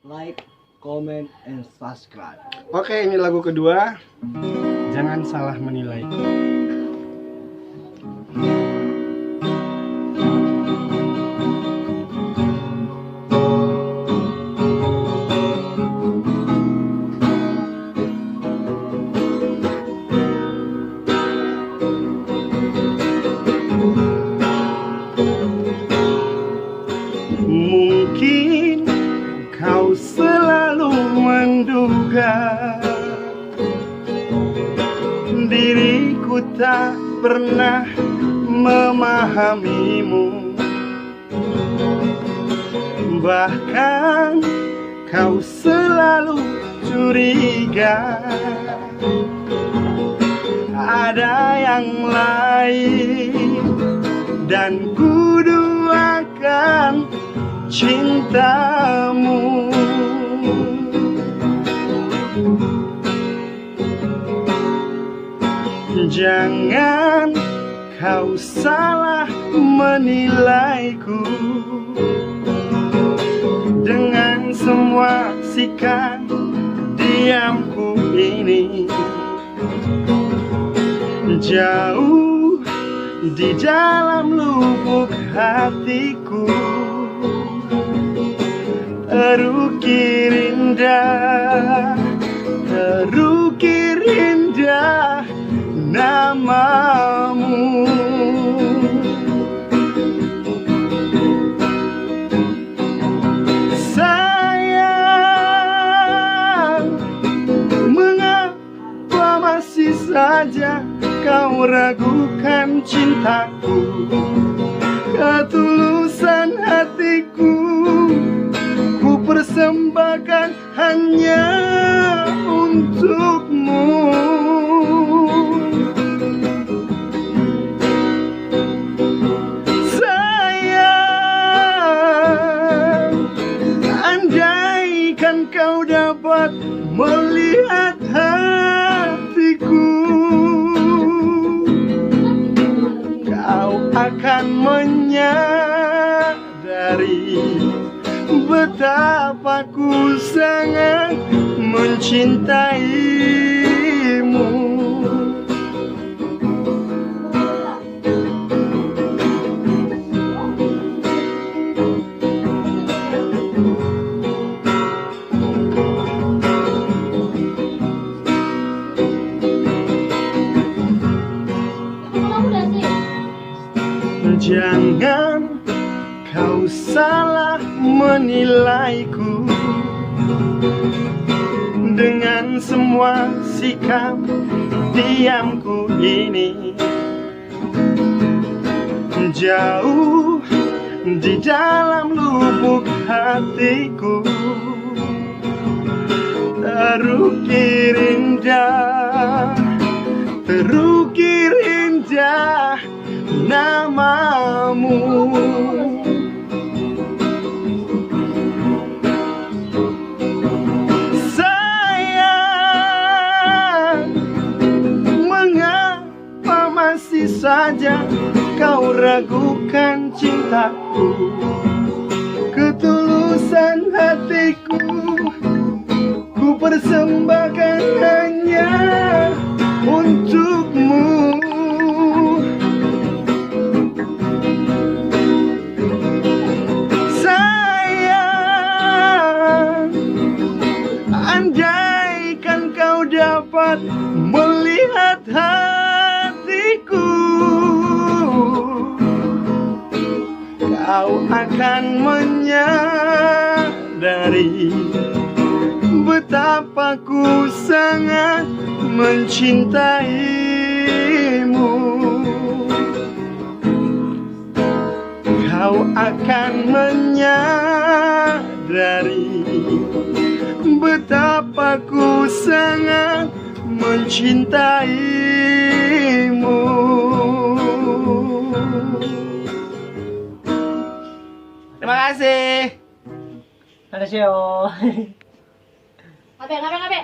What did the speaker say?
like, comment, and subscribe. Oke, ini lagu kedua. Jangan salah menilai. Mungkin kau selalu menduga diriku tak pernah memahamimu. Bahkan kau selalu curiga ada yang lain, dan ku duakan cintamu. Jangan kau salah menilaiku dengan semua sikap diamku ini. Jauh di dalam lubuk hatiku terukir indah, terukir indah namamu. Sayang, mengapa masih saja kau ragukan cintaku? Ketulusan hatiku ku persembahkan hanya untukmu. Sayang, andaikan kau dapat melihat hatiku, kau akan menyadari betapa ku sangat mencintaimu. Jangan kau salah menilaiku dengan semua sikap diamku ini. Jauh di dalam lubuk hatiku terukir indah, terukir indah namamu. Sayang, mengapa masih saja kau ragukan cintaku? Ketulusan hatiku ku persembahkan hanya untukmu. Andaikan kau dapat melihat hatiku, kau akan menyadari betapa ku sangat mencintaimu. Kau akan menyadari betapa ku sangat mencintaimu. Terima kasih. Annyeonghaseyo. Ngabe.